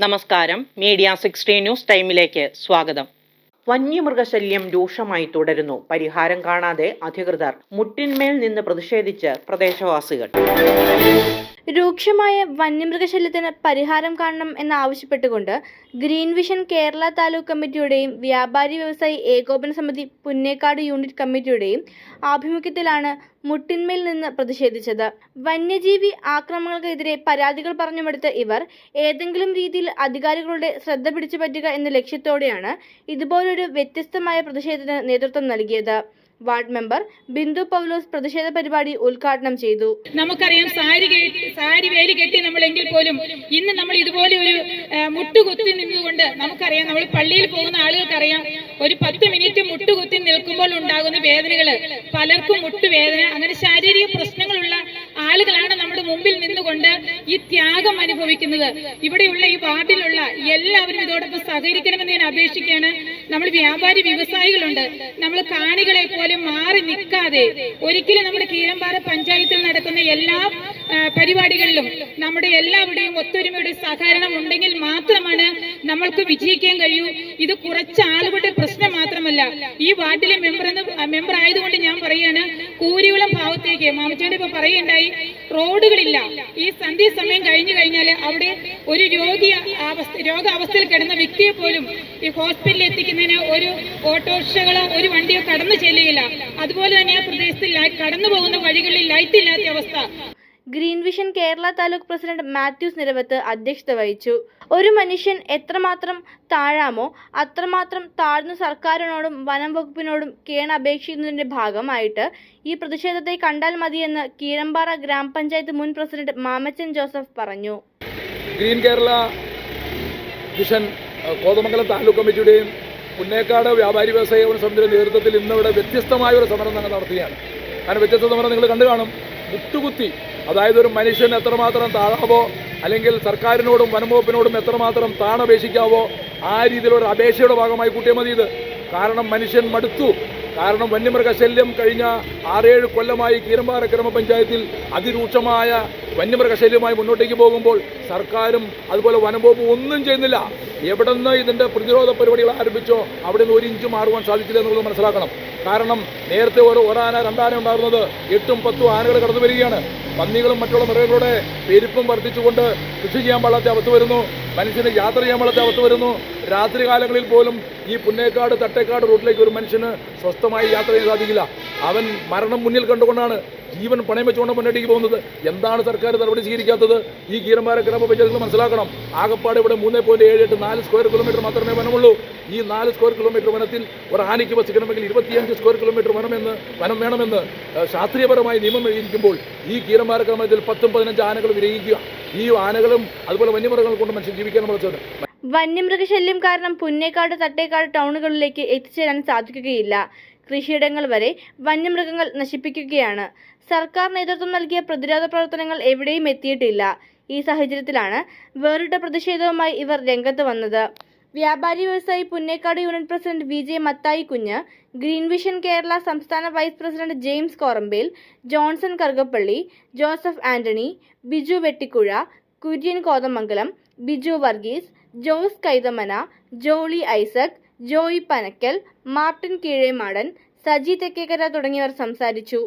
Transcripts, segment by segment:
നമസ്കാരം, media 60 news ടൈമിലേക്ക് സ്വാഗതം. വന്യമൃഗശല്യം രൂക്ഷമായി തുടരുന്നു. പരിഹാരം കാണാതെ അധികൃതർ. മുട്ടിന്മേൽ നിന്ന് പ്രതിഷേധിച്ച് പ്രദേശവാസികൾ. രൂക്ഷമായ വന്യമൃഗശല്യത്തിന് പരിഹാരം കാണണം എന്നാവശ്യപ്പെട്ടുകൊണ്ട് ഗ്രീൻ വിഷൻ കേരള താലൂക്ക് കമ്മിറ്റിയുടെയും വ്യാപാരി വ്യവസായി ഏകോപന സമിതി പുന്നേക്കാട് യൂണിറ്റ് കമ്മിറ്റിയുടെയും ആഭിമുഖ്യത്തിലാണ് മുട്ടിന്മേൽ നിന്ന് പ്രതിഷേധിച്ചത്. വന്യജീവി ആക്രമണങ്ങൾക്കെതിരെ പരാതികൾ പറഞ്ഞുമെടുത്ത ഇവർ ഏതെങ്കിലും രീതിയിൽ അധികാരികളുടെ ശ്രദ്ധ പിടിച്ചു പറ്റുക എന്ന ലക്ഷ്യത്തോടെയാണ് ഇതുപോലൊരു വ്യത്യസ്തമായ പ്രതിഷേധത്തിന് നേതൃത്വം നൽകിയത്. വാർഡ് മെമ്പർ ബിന്ദു പൗലോസ് പ്രതിഷേധ പരിപാടി ഉദ്ഘാടനം ചെയ്തു. നമുക്കറിയാം, സാരി വേലി കെട്ടി നമ്മളെങ്കിൽ പോലും ഇന്ന് നമ്മൾ ഇതുപോലെ ഒരു മുട്ടുകുത്തി നിന്നുകൊണ്ട് നമുക്കറിയാം, നമ്മൾ പള്ളിയിൽ പോകുന്ന ആളുകൾക്കറിയാം, ഒരു 10 മിനിറ്റ് മുട്ടുകുത്തി നിൽക്കുമ്പോൾ ഉണ്ടാകുന്ന വേദനകള്, പലർക്കും മുട്ടുവേദന, അങ്ങനെ ശാരീരിക പ്രശ്നങ്ങളുള്ള ആളുകളാണ് നമ്മുടെ മുമ്പിൽ നിന്നുകൊണ്ട് ഈ ത്യാഗം അനുഭവിക്കുന്നത്. ഇവിടെയുള്ള ഈ വാർഡിലുള്ള എല്ലാവരും ഇതോടൊപ്പം സഹകരിക്കണമെന്ന് ഞാൻ അപേക്ഷിക്കുകയാണ്. നമ്മൾ വ്യാപാരി വ്യവസായികളുണ്ട്, നമ്മൾ കാണികളെ പോലെ മാറി നിൽക്കാതെ ഒരിക്കലും നമ്മുടെ കീഴമ്പാറ പഞ്ചായത്തിൽ നടക്കുന്ന എല്ലാ പരിപാടികളിലും നമ്മുടെ എല്ലാവരുടെയും ഒത്തൊരുമയുടെ സഹകരണം ഉണ്ടെങ്കിൽ മാത്രമാണ് നമ്മൾക്ക് വിജയിക്കാൻ കഴിയൂ. ഇത് കുറച്ച് ആളുകളുടെ പ്രശ്നം മാത്രമല്ല, ഈ വാർഡിലെ മെമ്പർ ആയതുകൊണ്ട് ഞാൻ പറയാണ്, കൂരികുളം ഭാഗത്തേക്ക് മാമച്ചേട്ടൻ ഇപ്പൊ പറയുണ്ടായി, റോഡുകളില്ല. ഈ സന്ധ്യാസമയം കഴിഞ്ഞു കഴിഞ്ഞാൽ അവിടെ ഒരു രോഗാവസ്ഥയിൽ കിടന്ന വ്യക്തിയെ പോലും ഈ ഹോസ്പിറ്റലിൽ എത്തിക്കുന്നതിന് ഒരു ഓട്ടോറിക്ഷകളോ ഒരു വണ്ടിയോ കടന്നു ചെല്ലുകയില്ല. അതുപോലെ തന്നെ ആ പ്രദേശത്ത് കടന്നു പോകുന്ന വഴികളിൽ ലൈറ്റ് ഇല്ലാത്ത അവസ്ഥ. Green vision Kerala taluk president Mathews Niravath അധ്യക്ഷത വഹിച്ചു. ഒരു മനുഷ്യൻ എത്രമാത്രം താഴാമോ അത്രമാത്രം താഴ്ന്നു സർക്കാരിനോടും വനം വകുപ്പിനോടും കേണപേക്ഷിക്കുന്നതിന്റെ ഭാഗമായിട്ട് ഈ പ്രതിഷേധത്തെ കണ്ടാൽ മതിയെന്ന് കീഴമ്പാറ ഗ്രാമപഞ്ചായത്ത് മുൻ പ്രസിഡന്റ് മാമച്ചൻ ജോസഫ് പറഞ്ഞു. ഗ്രീൻ കേരള വിഷൻ കോതമംഗലം താലൂക്ക് കമ്മിറ്റിയുടെയും പുന്നേക്കാട് വ്യാപാരി വ്യവസായ സമിതിയുടെ നേതൃത്വത്തിൽ ഇന്നിവിടെ വ്യത്യസ്തമായ ഒരു സമരം ഞങ്ങൾ നടത്തുകയാണ്. കാരണം വ്യത്യസ്ത സമരം നിങ്ങൾ കണ്ടു കാണും. മുട്ടുകുത്തി, അതായത് ഒരു മനുഷ്യൻ എത്രമാത്രം താഴാവോ അല്ലെങ്കിൽ സർക്കാരിനോടും വനംവകുപ്പിനോടും എത്രമാത്രം താണപേക്ഷിക്കാവോ ആ രീതിയിലൊരു അപേക്ഷയുടെ ഭാഗമായി കൂട്ടിയാൽ മതി ഇത്. കാരണം മനുഷ്യൻ മടുത്തു. കാരണം വന്യമൃഗശല്യം കഴിഞ്ഞ 6-7 കൊല്ലമായി കീഴമ്പാറ ഗ്രാമപഞ്ചായത്തിൽ അതിരൂക്ഷമായ വന്യമൃഗശല്യമായി മുന്നോട്ടേക്ക് പോകുമ്പോൾ സർക്കാരും അതുപോലെ വനംവകുപ്പും ഒന്നും ചെയ്യുന്നില്ല. എവിടെ നിന്ന് ഇതിൻ്റെ പ്രതിരോധ പരിപാടികൾ ആരംഭിച്ചോ അവിടെ നിന്ന് 1 ഇഞ്ച് മാറുവാൻ സാധിച്ചില്ല എന്നുള്ളത് മനസ്സിലാക്കണം. കാരണം നേരത്തെ ഒരാന 2 ആന ഉണ്ടാകുന്നത് 8-10 ആനകൾ കടന്നു വരികയാണ്. പന്നികളും മറ്റുള്ള മൃഗങ്ങളുടെ പെരുപ്പം വർദ്ധിച്ചുകൊണ്ട് കൃഷി ചെയ്യാൻ പാടാത്ത അവസ്ഥ വരുന്നു, മനുഷ്യന് യാത്ര ചെയ്യാൻ പാടാത്ത അവസ്ഥ വരുന്നു. രാത്രി കാലങ്ങളിൽ പോലും ഈ പുന്നേക്കാട് തട്ടേക്കാട് റൂട്ടിലേക്ക് ഒരു മനുഷ്യന് സ്വസ്ഥമായി യാത്ര ചെയ്യാൻ സാധിക്കില്ല. അവൻ മരണം മുന്നിൽ കണ്ടുകൊണ്ടാണ് ജീവൻ പണയം വെച്ചുകൊണ്ട് മുന്നോട്ടേക്ക് പോകുന്നത്. എന്താണ് സർക്കാർ നടപടി സ്വീകരിക്കാത്തത്? ഈ കീഴമ്പാറ ഗ്രാമപഞ്ചായത്തുകൾ മനസ്സിലാക്കണം. ആകപ്പാട് ഇവിടെ 3.78 4 സ്ക്വയർ കിലോമീറ്റർ മാത്രമേ വനമുള്ളൂ. ഈ 4 സ്ക്വയർ കിലോമീറ്റർ വനത്തിൽ ഒരു ആനയ്ക്ക് വസിക്കണമെങ്കിൽ 25 സ്ക്വയർ കിലോമീറ്റർ വനം വേണമെന്ന് ശാസ്ത്രീയപരമായി നിയമം എഴുതിയിരിക്കുമ്പോൾ ഈ കീഴമ്പാറ ഗ്രാമത്തിൽ 10-15 ആനകൾ വിരയിക്കുക. ഈ ആനകളും അതുപോലെ വന്യമൃഗങ്ങൾ കൊണ്ട് മനുഷ്യൻ ജീവിക്കാൻ നമ്മൾ. വന്യമൃഗശല്യം കാരണം പുന്നേക്കാട് തട്ടേക്കാട് ടൗണുകളിലേക്ക് എത്തിച്ചേരാൻ സാധിക്കുകയില്ല. കൃഷിയിടങ്ങൾ വരെ വന്യമൃഗങ്ങൾ നശിപ്പിക്കുകയാണ്. സർക്കാർ നേതൃത്വം നൽകിയ പ്രതിരോധ പ്രവർത്തനങ്ങൾ എവിടെയും എത്തിയിട്ടില്ല. ഈ സാഹചര്യത്തിലാണ് വേറിട്ട പ്രതിഷേധവുമായി ഇവർ രംഗത്ത് വന്നത്. വ്യാപാരി വ്യവസായി Punnekkad unit president VJ Mathai Kunju, green vision Kerala സംസ്ഥാന വൈസ് പ്രസിഡന്റ് ജെയിംസ് കോറമ്പേൽ, ജോൺസൺ കറുകപ്പള്ളി, ജോസഫ് ആന്റണി, ബിജു വെട്ടിക്കുഴ, കുര്യൻ കോതമംഗലം, ബിജു വർഗീസ്, ജോസ് കൈതമന, ജോളി ഐസക്, ജോയി പനക്കൽ, മാർട്ടിൻ കീഴേമാടൻ, സജി തെക്കേക്കര തുടങ്ങിയവർ സംസാരിച്ചു.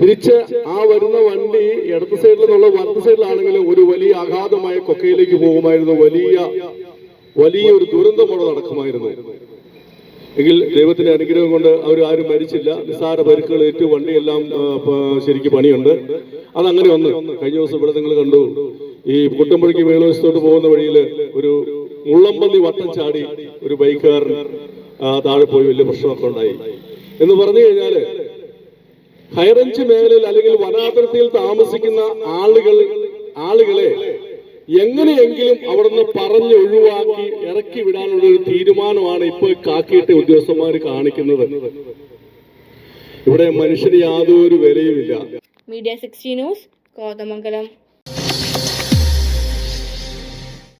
തിരിച്ച് ആ വരുന്ന വണ്ടി ഇടത് സൈഡിൽ നിന്നുള്ള വലത് സൈഡിലാണെങ്കിലും ഒരു വലിയ അഗാധമായ കൊക്കയിലേക്ക് പോകുമായിരുന്നു. വലിയ ഒരു ദുരന്തം അവിടെ നടക്കുമായിരുന്നു. എങ്കിൽ ദൈവത്തിന്റെ അനുഗ്രഹം കൊണ്ട് അവർ ആരും മരിച്ചില്ല. നിസ്സാര പരിക്കുകൾ ഏറ്റു, വണ്ടിയെല്ലാം ശരിക്കും പണിയുണ്ട്. അതങ്ങനെ വന്ന് കഴിഞ്ഞ ദിവസം ഇവിടെ നിങ്ങൾ കണ്ടു, ഈ കുട്ടമ്പുഴയ്ക്ക് മേളുവശത്തോട്ട് പോകുന്ന വഴിയിൽ ഒരു മുള്ളമ്പന്നി വട്ടം ചാടി ഒരു ബൈക്കുകാരൻ താഴെ പോയി വലിയ പ്രശ്നമൊക്കെ ഉണ്ടായി. എന്ന് പറഞ്ഞു കഴിഞ്ഞാല് ഹൈറേഞ്ച് മേഖലയിൽ അല്ലെങ്കിൽ വനാതിർത്തിയിൽ താമസിക്കുന്ന ആളുകളെ എങ്ങനെയെങ്കിലും അവിടുന്ന് പറഞ്ഞ് ഒഴിവാക്കി ഇറക്കി വിടാനുള്ള ഒരു തീരുമാനമാണ് ഇപ്പോൾ കാക്കിയിട്ട ഉദ്യോഗസ്ഥന്മാർ കാണിക്കുന്നത്. ഇവിടെ മനുഷ്യന് യാതൊരു വിലയുമില്ല. Media 60 news Kothamangalam.